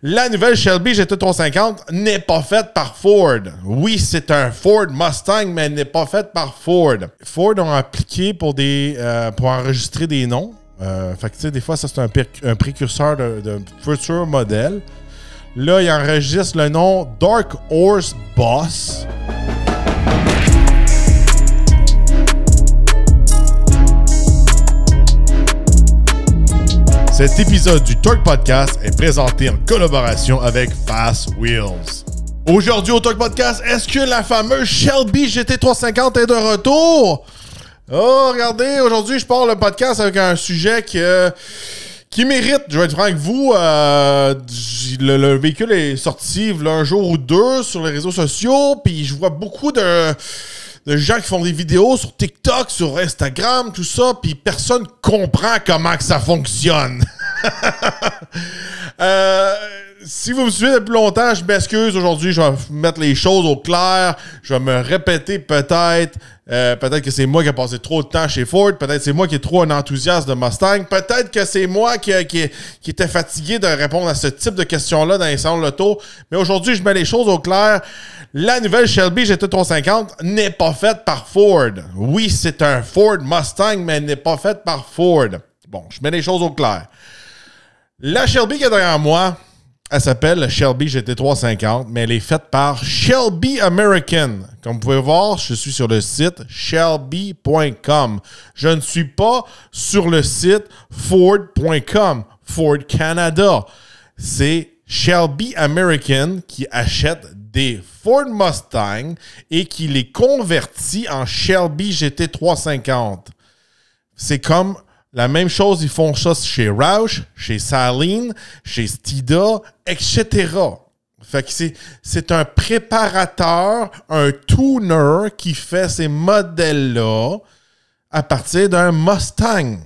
La nouvelle Shelby GT350 n'est pas faite par Ford. Oui, c'est un Ford Mustang, mais elle n'est pas faite par Ford. Ford ont appliqué pour enregistrer des noms. Fait que, tu sais, des fois, ça, c'est un précurseur de futur modèle. Là, ils enregistrent le nom Dark Horse Boss. Cet épisode du Torque Podcast est présenté en collaboration avec Fast Wheels. Aujourd'hui au Torque Podcast, est-ce que la fameuse Shelby GT350 est de retour? Oh, regardez, aujourd'hui, je pars le podcast avec un sujet qui mérite. Je vais être franc avec vous. Le véhicule est sorti il y a un jour ou deux sur les réseaux sociaux, puis je vois beaucoup de gens qui font des vidéos sur TikTok, sur Instagram, tout ça, puis personne comprend comment que ça fonctionne. Si vous me suivez depuis longtemps, je m'excuse. Aujourd'hui, je vais mettre les choses au clair. Je vais me répéter peut-être. Peut-être que c'est moi qui ai passé trop de temps chez Ford. Peut-être que c'est moi qui est trop un enthousiaste de Mustang. Peut-être que c'est moi qui était fatigué de répondre à ce type de questions-là dans les salons de l'auto. Mais aujourd'hui, je mets les choses au clair. La nouvelle Shelby GT350 n'est pas faite par Ford. Oui, c'est un Ford Mustang, mais elle n'est pas faite par Ford. Bon, je mets les choses au clair. La Shelby qui est derrière moi, elle s'appelle la Shelby GT350, mais elle est faite par Shelby American. Comme vous pouvez voir, je suis sur le site shelby.com. Je ne suis pas sur le site Ford.com, Ford Canada. C'est Shelby American qui achète des Ford Mustang et qui les convertit en Shelby GT350. C'est comme la même chose, ils font ça chez Roush, chez Saleen, chez Stida, etc. Fait que c'est un préparateur, un tuner qui fait ces modèles-là à partir d'un Mustang.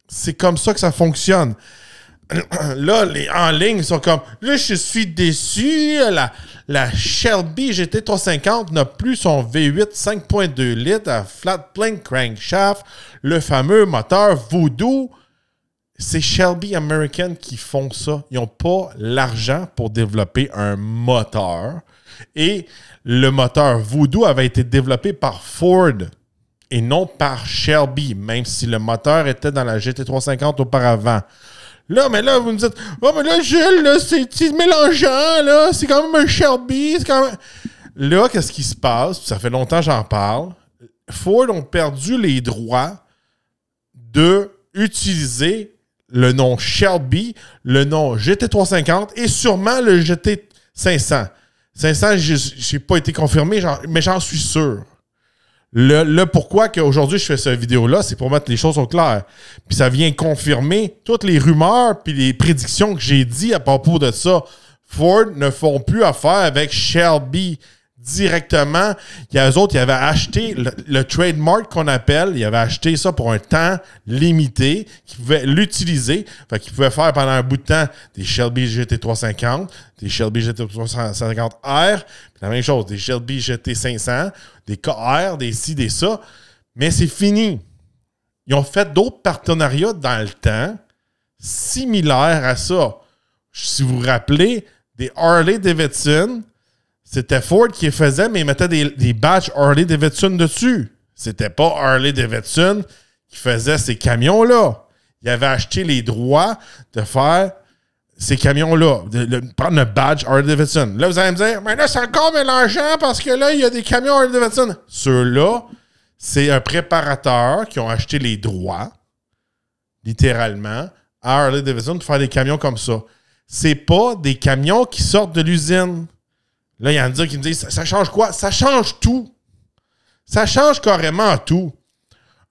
C'est comme ça que ça fonctionne. Là, en ligne, ils sont comme « Là, je suis déçu. La Shelby GT350 n'a plus son V8 5.2 litres à flat plane crankshaft, le fameux moteur Voodoo. » C'est Shelby American qui font ça. Ils n'ont pas l'argent pour développer un moteur. Et le moteur Voodoo avait été développé par Ford et non par Shelby, même si le moteur était dans la GT350 auparavant. Là, vous me dites, « Oh, mais là, Gilles, là, c'est mélangeant, là, c'est quand même un Shelby, c'est quand même... » Là, qu'est-ce qui se passe? Ça fait longtemps que j'en parle. Ford ont perdu les droits d'utiliser le nom Shelby, le nom GT350 et sûrement le GT500. 500, j'ai pas été confirmé, mais j'en suis sûr. Le pourquoi qu'aujourd'hui je fais cette vidéo-là, c'est pour mettre les choses au clair. Puis ça vient confirmer toutes les rumeurs puis les prédictions que j'ai dit à propos de ça. Ford ne font plus affaire avec Shelby directement. Il y a eux autres, ils avaient acheté le trademark qu'on appelle, ils avaient acheté ça pour un temps limité, qu'ils pouvaient l'utiliser. Fait qu'ils pouvaient faire pendant un bout de temps des Shelby GT350, des Shelby GT350R, puis la même chose, des Shelby GT500, des KR, des ci, des ça. Mais c'est fini. Ils ont fait d'autres partenariats dans le temps similaires à ça. Si vous vous rappelez, des Harley-Davidson, c'était Ford qui les faisait, mais ils mettaient des badges Harley-Davidson dessus. C'était pas Harley-Davidson qui faisait ces camions-là. Ils avaient acheté les droits de faire ces camions-là, de prendre le badge Harley-Davidson. Là, vous allez me dire, mais là, c'est encore mélangeant parce que là, il y a des camions Harley-Davidson. Ceux-là, c'est un préparateur qui ont acheté les droits, littéralement, à Harley-Davidson pour faire des camions comme ça. C'est pas des camions qui sortent de l'usine. Là, il y en a qui me disent, ça change quoi? Ça change tout. Ça change carrément tout.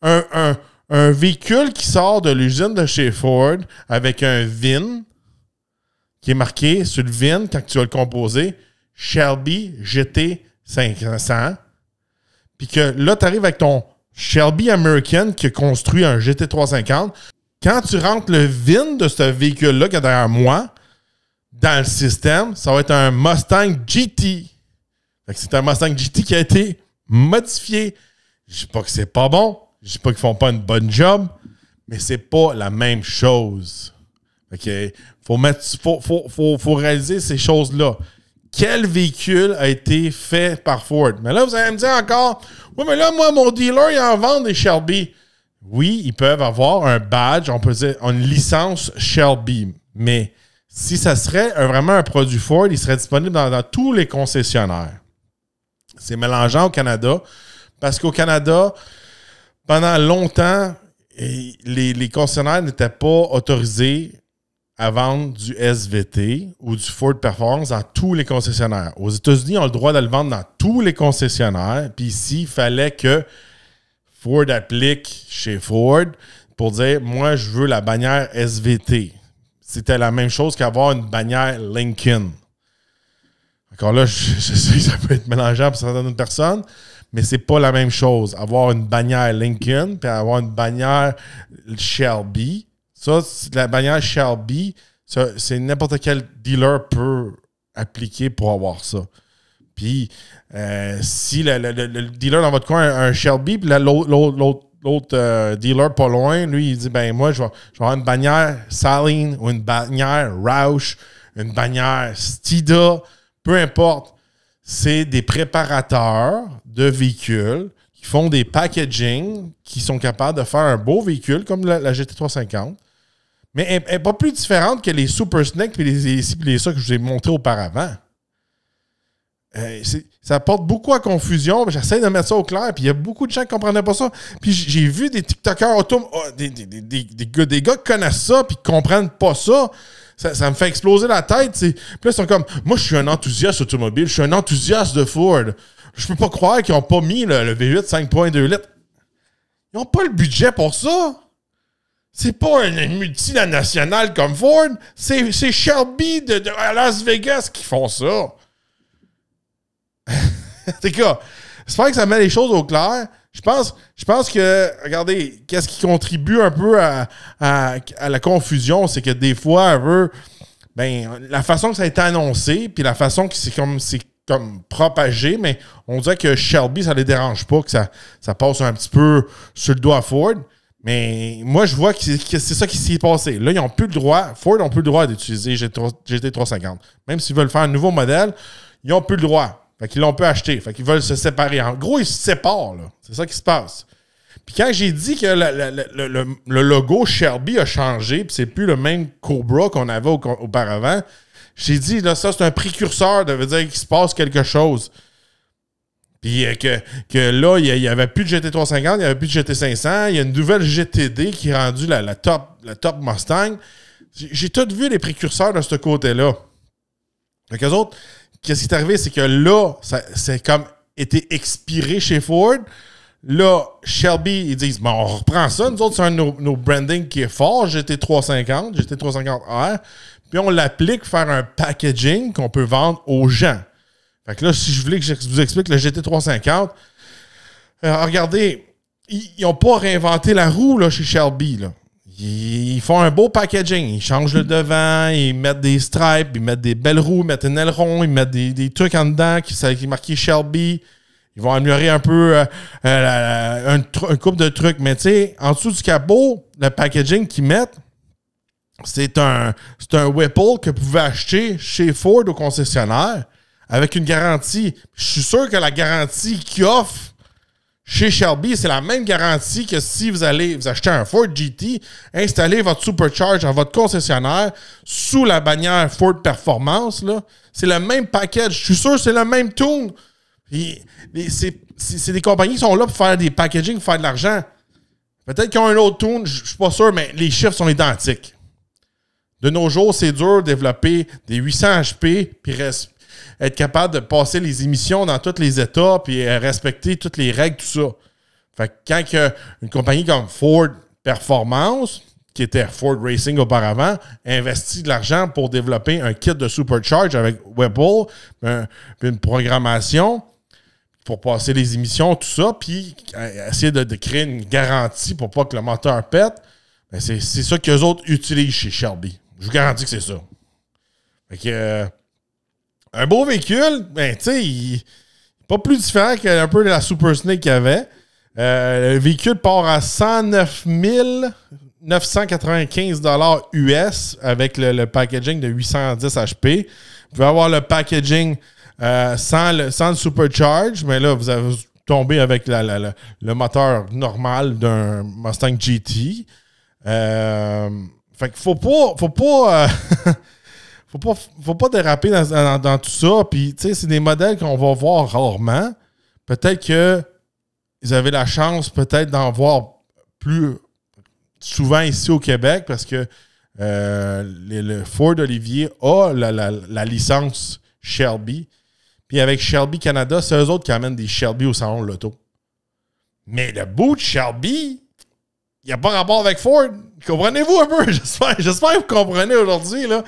Un véhicule qui sort de l'usine de chez Ford avec un VIN qui est marqué sur le VIN quand tu vas le composer, Shelby GT500. Puis que là, tu arrives avec ton Shelby American qui a construit un GT350. Quand tu rentres le VIN de ce véhicule-là qui est derrière moi, dans le système, ça va être un Mustang GT. C'est un Mustang GT qui a été modifié. Je ne dis pas que c'est pas bon. Je ne dis pas qu'ils font pas une bonne job. Mais c'est pas la même chose. OK? Faut réaliser ces choses-là. Quel véhicule a été fait par Ford? Mais là, vous allez me dire encore, oui, mais là, moi, mon dealer, il en vend des Shelby. Oui, ils peuvent avoir un badge, on peut dire une licence Shelby. Mais si ça serait vraiment un produit Ford, il serait disponible dans tous les concessionnaires. C'est mélangeant au Canada parce qu'au Canada, pendant longtemps, les concessionnaires n'étaient pas autorisés à vendre du SVT ou du Ford Performance dans tous les concessionnaires. Aux États-Unis, on a le droit de le vendre dans tous les concessionnaires. Puis ici, il fallait que Ford applique chez Ford pour dire « Moi, je veux la bannière SVT ». C'était la même chose qu'avoir une bannière Lincoln. Encore là, je sais que ça peut être mélangeable pour certaines personnes, mais c'est pas la même chose. Avoir une bannière Lincoln puis avoir une bannière Shelby, ça, la bannière Shelby, c'est n'importe quel dealer peut appliquer pour avoir ça. Puis, si le dealer dans votre coin a un Shelby, puis l'autre dealer pas loin, lui, il dit, ben moi, je vais avoir une bannière Saleen ou une bannière Roush, une bannière Stida, peu importe. C'est des préparateurs de véhicules qui font des packaging, qui sont capables de faire un beau véhicule comme la GT350. Mais elle n'est pas plus différente que les Super Snake et les ça que je vous ai montré auparavant. Ça porte beaucoup à confusion. J'essaie de mettre ça au clair. Puis il y a beaucoup de gens qui ne comprenaient pas ça. Puis j'ai vu des TikTokers auto, des gars qui connaissent ça puis qui ne comprennent pas ça. Ça me fait exploser la tête. Puis là, ils sont comme, moi, je suis un enthousiaste automobile. Je suis un enthousiaste de Ford. Je peux pas croire qu'ils n'ont pas mis le V8 5.2 litres. Ils n'ont pas le budget pour ça. C'est pas une multinationale comme Ford. C'est Shelby à Las Vegas qui font ça. C'est quoi? J'espère que ça met les choses au clair. Je pense que, regardez, qu'est-ce qui contribue un peu à la confusion, c'est que des fois, la façon que ça a été annoncé, puis la façon que c'est comme propagé, mais on dirait que Shelby, ça ne les dérange pas, que ça passe un petit peu sur le doigt à Ford. Mais moi, je vois que c'est ça qui s'est passé. Là, ils n'ont plus le droit, Ford n'ont plus le droit d'utiliser GT350. Même s'ils veulent faire un nouveau modèle, ils n'ont plus le droit. Fait qu'ils l'ont pas acheté. Fait qu'ils veulent se séparer. En gros, ils se séparent, là. C'est ça qui se passe. Puis quand j'ai dit que le logo Shelby a changé, puis c'est plus le même Cobra qu'on avait auparavant, j'ai dit, là, ça, c'est un précurseur, ça veut dire qu'il se passe quelque chose. Puis que là, il n'y avait plus de GT350, il n'y avait plus de GT500, il y a une nouvelle GTD qui est rendue la top Mustang. J'ai tout vu les précurseurs de ce côté-là. Fait qu'eux autres, qu'est-ce qui est arrivé, c'est que là, c'est comme été expiré chez Ford. Là, Shelby, ils disent, bon, on reprend ça. Nous autres, c'est un de nos branding qui est fort, GT350, GT350R. Puis on l'applique pour faire un packaging qu'on peut vendre aux gens. Fait que là, si je voulais que je vous explique le GT350, regardez, ils n'ont pas réinventé la roue là, chez Shelby. Là. Ils font un beau packaging. Ils changent le devant, ils mettent des stripes, ils mettent des belles roues, ils mettent un aileron, ils mettent des trucs en dedans qui est marqué Shelby. Ils vont améliorer un peu un couple de trucs. Mais tu sais, en dessous du capot, le packaging qu'ils mettent, c'est un Whipple que vous pouvez acheter chez Ford au concessionnaire avec une garantie. Je suis sûr que la garantie qu'ils offrent chez Shelby, c'est la même garantie que si vous allez vous acheter un Ford GT, installer votre Supercharge dans votre concessionnaire sous la bannière Ford Performance. C'est le même package. Je suis sûr que c'est le même tune. C'est des compagnies qui sont là pour faire des packaging, pour faire de l'argent. Peut-être qu'ils ont un autre tune, je ne suis pas sûr, mais les chiffres sont identiques. De nos jours, c'est dur de développer des 800 HP puis être capable de passer les émissions dans tous les états puis respecter toutes les règles, tout ça. Fait que quand une compagnie comme Ford Performance, qui était Ford Racing auparavant, investit de l'argent pour développer un kit de Supercharge avec Whipple, puis une programmation pour passer les émissions, tout ça, puis essayer de créer une garantie pour pas que le moteur pète, ben c'est ça qu'eux autres utilisent chez Shelby. Je vous garantis que c'est ça. Fait que un beau véhicule, ben tu sais, il n'est pas plus différent qu'un peu de la Super Snake qu'il y avait. Le véhicule part à 109 000, 995 US avec le packaging de 810 HP. Vous pouvez avoir le packaging sans le supercharge, mais là, vous avez tombé avec le moteur normal d'un Mustang GT. Fait qu'il faut pas déraper dans tout ça. Puis, tu sais, c'est des modèles qu'on va voir rarement. Peut-être que vous avez la chance peut-être d'en voir plus souvent ici au Québec parce que le Ford Olivier a la licence Shelby. Puis avec Shelby Canada, c'est eux autres qui amènent des Shelby au salon de l'auto. Mais le bout de Shelby, il n'y a pas rapport avec Ford. Comprenez-vous un peu? J'espère que vous comprenez aujourd'hui, là.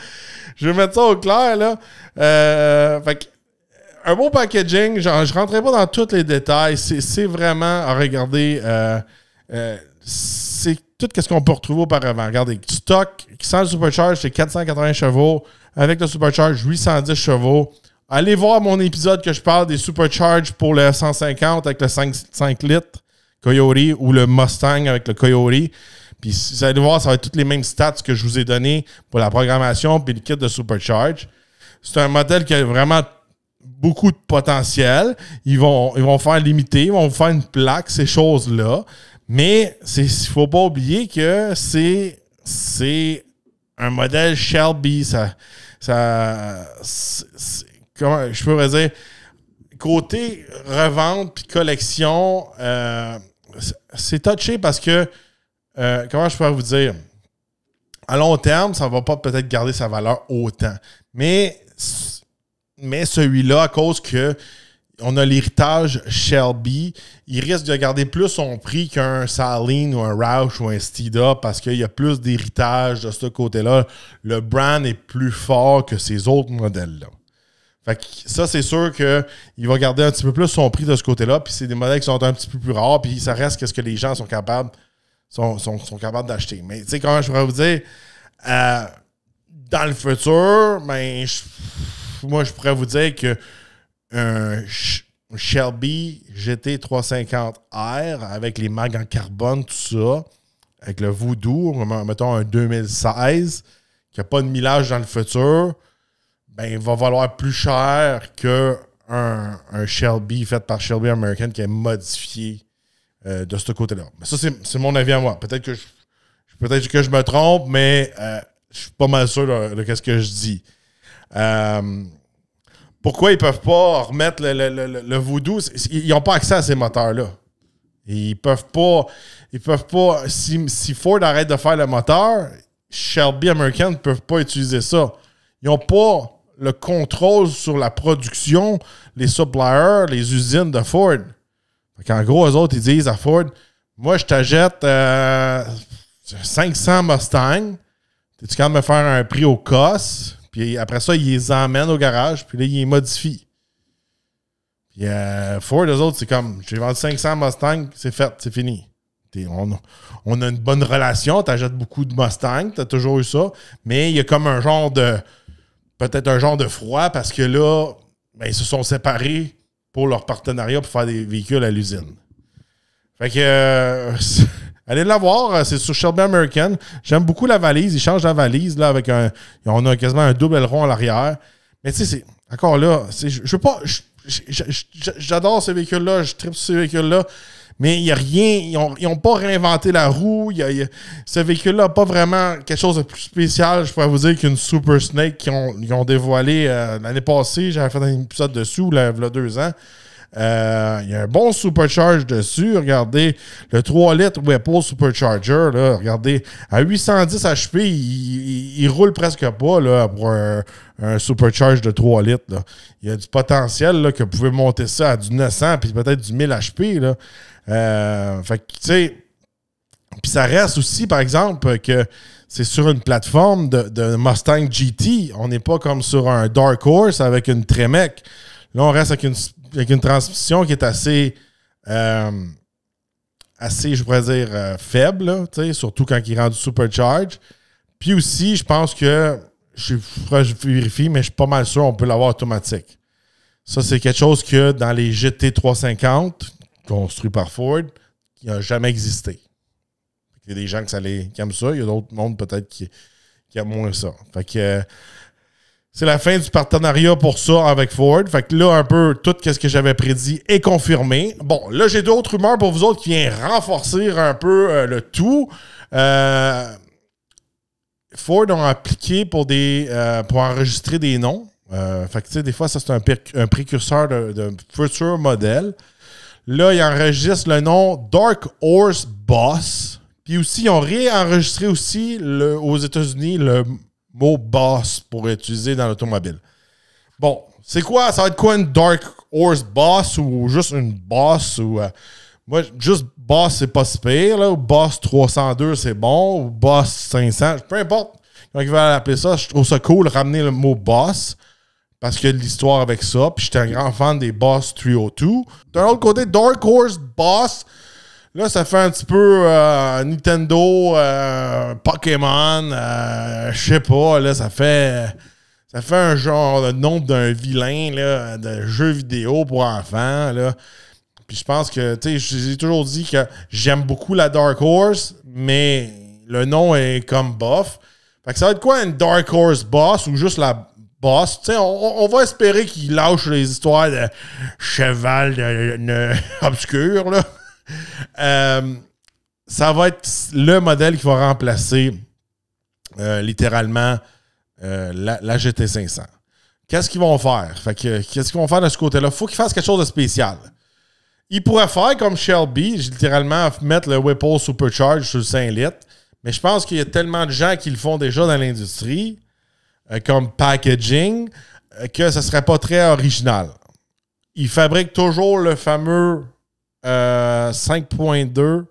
Je vais mettre ça au clair, là. Fait que, un beau packaging, je ne rentrerai pas dans tous les détails. C'est vraiment à regarder. C'est tout ce qu'on peut retrouver auparavant. Regardez, stock, sans le supercharge, c'est 480 chevaux. Avec le supercharge, 810 chevaux. Allez voir mon épisode que je parle des supercharge pour le F-150 avec le 5 litres Coyote ou le Mustang avec le Coyote. Puis vous allez voir, ça va être toutes les mêmes stats que je vous ai donné pour la programmation puis le kit de supercharge. C'est un modèle qui a vraiment beaucoup de potentiel. Ils vont faire limiter, ils vont faire une plaque, ces choses-là. Mais il ne faut pas oublier que c'est un modèle Shelby. Comment je pourrais dire? Côté revente puis collection, c'est touché parce que, comment je pourrais vous dire? À long terme, ça ne va pas peut-être garder sa valeur autant. Mais celui-là, à cause que on a l'héritage Shelby, il risque de garder plus son prix qu'un Saleen ou un Roush ou un Steeda parce qu'il y a plus d'héritage de ce côté-là. Le brand est plus fort que ces autres modèles-là. Fait que ça, c'est sûr qu'il va garder un petit peu plus son prix de ce côté-là. Puis c'est des modèles qui sont un petit peu plus rares. Puis ça reste que ce que les gens sont capables d'acheter. Mais tu sais, comment je pourrais vous dire, dans le futur, ben, moi, je pourrais vous dire que un Shelby GT350R avec les mags en carbone, tout ça, avec le Voodoo, mettons un 2016, qui n'a pas de millage dans le futur, ben, il va valoir plus cher qu'un Shelby fait par Shelby American qui est modifié de ce côté-là. Mais ça, c'est mon avis à moi. Peut-être que je me trompe, mais je suis pas mal sûr de ce que je dis. Pourquoi ils ne peuvent pas remettre le Voodoo? Ils n'ont pas accès à ces moteurs-là. Ils peuvent pas. Si Ford arrête de faire le moteur, Shelby American ne peuvent pas utiliser ça. Ils n'ont pas le contrôle sur la production, les suppliers, les usines de Ford. En gros, eux autres, ils disent à Ford, moi, je t'achète 500 Mustang. Es-tu capable de me faire un prix au COS? Puis après ça, ils les emmènent au garage, puis là, ils les modifient. Puis Ford, eux autres, c'est comme, j'ai vendu 500 Mustang, c'est fait, c'est fini. On a une bonne relation, t'achètes beaucoup de Mustang, t'as toujours eu ça, mais il y a comme peut-être un genre de froid, parce que là, ben, ils se sont séparés pour leur partenariat pour faire des véhicules à l'usine. Fait que... allez la voir, c'est sur Shelby American. J'aime beaucoup la valise. Ils changent la valise là, avec on a quasiment un double aileron à l'arrière. Mais tu sais, c'est encore là, je veux pas. J'adore ces véhicules-là, je tripe sur ces véhicules-là, mais il n'y a rien. Ils n'ont pas réinventé la roue. Ce véhicule-là n'a pas vraiment quelque chose de plus spécial, je pourrais vous dire, qu'une Super Snake qu'ils ont dévoilé l'année passée. J'avais fait un épisode dessus, il y a 2 ans. Il y a un bon supercharge dessus. Regardez, le 3 litres Whipple Supercharger, là, regardez, à 810 HP, il roule presque pas là, pour un supercharge de 3 litres. Là. Il y a du potentiel là, que vous pouvez monter ça à du 900 puis peut-être du 1000 HP. Là. Fait que, tu sais, puis ça reste aussi, par exemple, que c'est sur une plateforme de Mustang GT. On n'est pas comme sur un Dark Horse avec une Tremec. Là, on reste avec une transmission qui est assez, je pourrais dire, faible, là, surtout quand il est rendu supercharge. Puis aussi, je pense que, je vérifie, mais je suis pas mal sûr on peut l'avoir automatique. Ça, c'est quelque chose que dans les GT350, construits par Ford, qui n'a jamais existé. Il y a des gens qui aiment ça. Il y a d'autres mondes peut-être qui aiment moins ça. Fait que c'est la fin du partenariat pour ça avec Ford. Fait que là, un peu, tout ce que j'avais prédit est confirmé. Bon, là, j'ai d'autres rumeurs pour vous autres qui viennent renforcer un peu le tout. Ford ont appliqué pour enregistrer des noms. Fait que, tu sais, des fois, ça, c'est un précurseur de futur modèle. Là, ils enregistrent le nom Dark Horse Boss. Puis aussi, ils ont réenregistré aussi aux États-Unis le mot boss pour utiliser dans l'automobile. Bon, c'est quoi? Ça va être quoi une Dark Horse Boss ou juste une Boss? Moi, juste Boss, c'est pas si pire. Là, ou Boss 302, c'est bon. Ou Boss 500. Peu importe comment ils veulent appeler ça. Je trouve ça cool de ramener le mot Boss. Parce qu'il y a de l'histoire avec ça. Puis j'étais un grand fan des Boss 302. D'un autre côté, Dark Horse Boss. Là, ça fait un petit peu Nintendo, Pokémon, je sais pas, là, ça fait un genre de nom d'un vilain, là, de jeu vidéo pour enfants, là. Puis je pense que, tu sais, j'ai toujours dit que j'aime beaucoup la Dark Horse, mais le nom est comme bof. Fait que ça va être quoi une Dark Horse Boss ou juste la Boss? Tu sais, on va espérer qu'il lâche les histoires de cheval obscur, là. Ça va être le modèle qui va remplacer littéralement la GT500. Qu'est-ce qu'ils vont faire? Fait que, qu'est-ce qu'ils vont faire de ce côté-là? Il faut qu'ils fassent quelque chose de spécial. Ils pourraient faire comme Shelby, littéralement mettre le Whipple Supercharge sur le 5 litres, mais je pense qu'il y a tellement de gens qui le font déjà dans l'industrie, comme packaging, que ça ne serait pas très original. Ils fabriquent toujours le fameux 5.2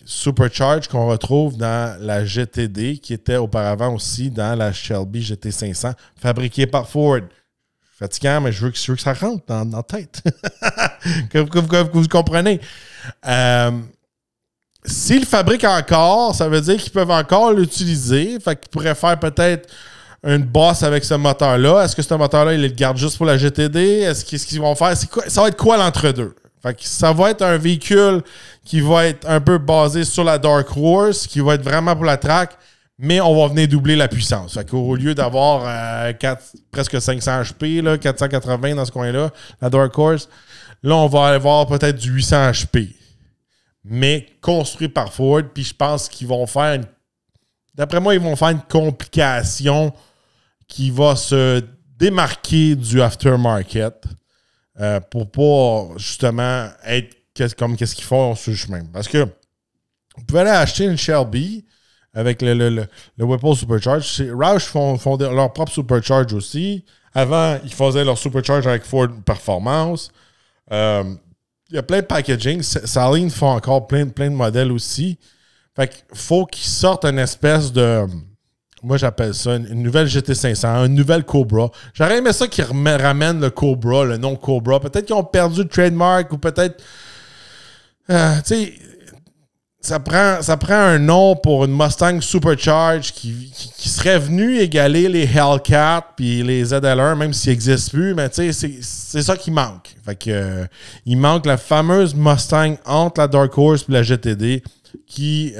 Supercharge qu'on retrouve dans la GTD qui était auparavant aussi dans la Shelby GT500 fabriquée par Ford. Fatigant, mais je veux que ça rentre dans la tête. que vous comprenez. S'ils le fabriquent encore, ça veut dire qu'ils peuvent encore l'utiliser. Fait qu'ils pourraient faire peut-être une bosse avec ce moteur-là. Est-ce que ce moteur-là, ils le gardent juste pour la GTD? Est-ce qu'ils vont faire? Ça va être quoi l'entre-deux? Fait que ça va être un véhicule qui va être un peu basé sur la Dark Horse, qui va être vraiment pour la track, mais on va venir doubler la puissance. Fait qu'au lieu d'avoir presque 500 HP, là, 480 dans ce coin-là, la Dark Horse, là, on va avoir peut-être du 800 HP. Mais construit par Ford, puis je pense qu'ils vont faire d'après moi, ils vont faire une complication qui va se démarquer du aftermarket. Pour pas justement être comme qu'est-ce qu'ils font sur le chemin. Parce que vous pouvez aller acheter une Shelby avec le Whipple Supercharge. Roush font leur propre Supercharge aussi. Avant, ils faisaient leur Supercharge avec Ford Performance. Il y a plein de packaging. Saleen font encore plein de modèles aussi. Fait qu'il faut qu'ils sortent une espèce de... Moi, j'appelle ça une nouvelle GT500, une nouvelle Cobra. J'aurais aimé ça qu'ils ramènent le Cobra, le nom Cobra. Peut-être qu'ils ont perdu le trademark ou peut-être... tu sais, ça prend un nom pour une Mustang Supercharge qui serait venu égaler les Hellcat puis les ZL1, même s'ils n'existent plus. Mais tu sais, c'est ça qui manque. Fait que il manque la fameuse Mustang entre la Dark Horse et la GTD qui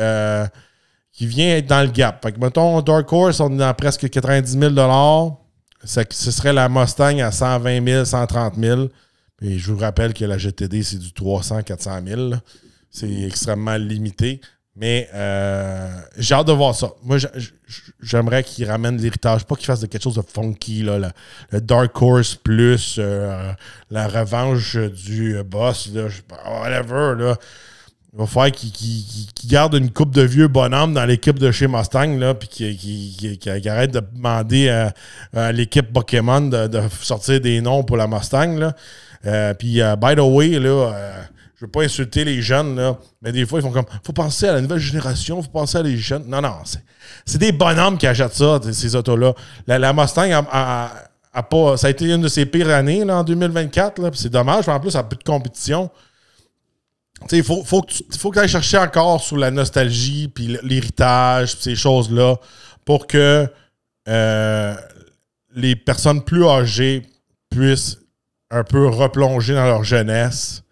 vient être dans le gap. Fait que, mettons, Dark Horse, on est dans presque 90 000 ce serait la Mustang à 120 000, 130 000. Et je vous rappelle que la GTD, c'est du 300 400 000. C'est extrêmement limité. Mais j'ai hâte de voir ça. Moi, j'aimerais qu'ils ramènent l'héritage. Pas qu'ils fassent de quelque chose de funky. Là, le Dark Horse plus la revanche du boss. Là, whatever. Là. Il va falloir qu'il garde une coupe de vieux bonhommes dans l'équipe de chez Mustang, là, puis qu'il arrête de demander à l'équipe Pokémon de sortir des noms pour la Mustang. Là. Puis, by the way, là, je veux pas insulter les jeunes, là, mais des fois, ils font comme « Faut penser à la nouvelle génération, faut penser à les jeunes. » Non, c'est des bonhommes qui achètent ça, ces autos-là. La Mustang a pas... Ça a été une de ses pires années là, en 2024, là, puis c'est dommage, en plus, ça n'a plus de compétition. Il faut que tu ailles chercher encore sur la nostalgie, puis l'héritage, puis ces choses-là, pour que les personnes plus âgées puissent un peu replonger dans leur jeunesse.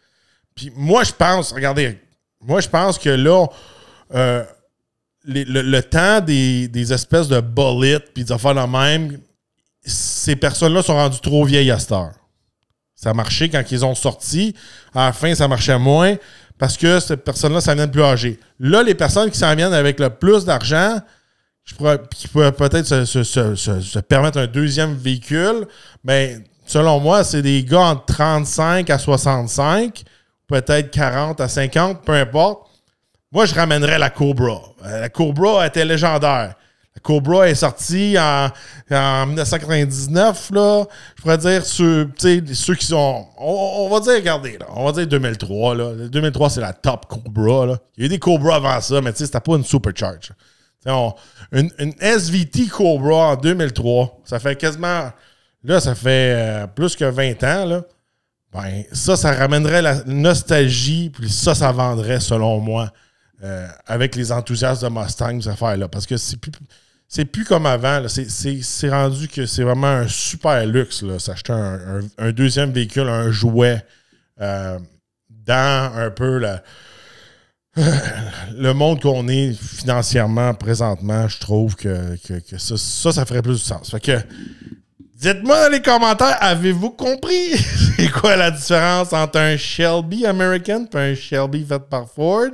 Puis moi, je pense, regardez, que là, le temps des espèces de bullets puis des affaires de même, ces personnes-là sont rendues trop vieilles à cette heure. Ça marchait quand ils ont sorti. À la fin, ça marchait moins parce que ces personnes-là, ça vient de plus âgées. Là, les personnes qui s'en viennent avec le plus d'argent, qui pourraient peut-être se permettre un deuxième véhicule, mais selon moi, c'est des gars entre 35 à 65, peut-être 40 à 50, peu importe. Moi, je ramènerais la Cobra. La Cobra était légendaire. La Cobra est sortie en 1999, là. Je pourrais dire, ceux qui sont... On va dire, regardez, là, on va dire 2003, là. 2003, c'est la top Cobra, là. Il y a eu des Cobra avant ça, mais c'était pas une supercharge. Une SVT Cobra en 2003, ça fait quasiment... Là, ça fait plus que 20 ans, là. Ben, ça ramènerait la nostalgie, puis ça vendrait, selon moi, avec les enthousiastes de Mustang, ces affaires-là. Parce que c'est plus comme avant. C'est rendu que c'est vraiment un super luxe, là, s'acheter un deuxième véhicule, un jouet, dans un peu le monde qu'on est financièrement présentement. Je trouve que ça ferait plus de sens. Fait que dites-moi dans les commentaires, avez-vous compris c'est quoi la différence entre un Shelby American et un Shelby fait par Ford?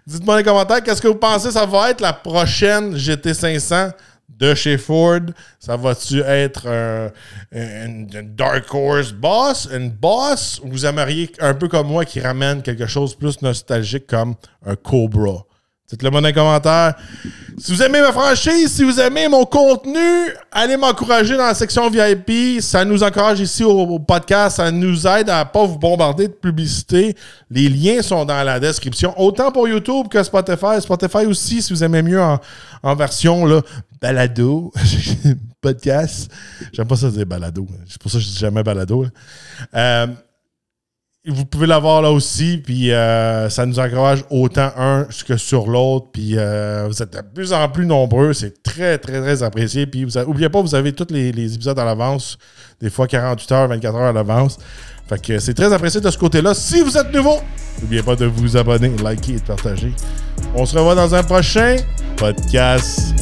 Dites-moi dans les commentaires, qu'est-ce que vous pensez ça va être la prochaine GT500 de chez Ford? Ça va-tu être une Dark Horse Boss, une Boss? Ou vous aimeriez un peu comme moi qui ramène quelque chose de plus nostalgique comme un Cobra? Dites-le moi dans les commentaires. Si vous aimez ma franchise, si vous aimez mon contenu, allez m'encourager dans la section VIP. Ça nous encourage ici au podcast. Ça nous aide à ne pas vous bombarder de publicité. Les liens sont dans la description. Autant pour YouTube que Spotify. Spotify aussi, si vous aimez mieux en version là, balado. Podcast. J'aime pas ça dire balado. C'est pour ça que je dis jamais balado. Vous pouvez l'avoir là aussi, puis ça nous encourage autant un que sur l'autre, puis vous êtes de plus en plus nombreux, c'est très, très, très apprécié, puis n'oubliez pas, vous avez tous les épisodes à l'avance, des fois 48 heures, 24 heures à l'avance, fait que c'est très apprécié de ce côté-là. Si vous êtes nouveau, n'oubliez pas de vous abonner, liker et de partager. On se revoit dans un prochain podcast.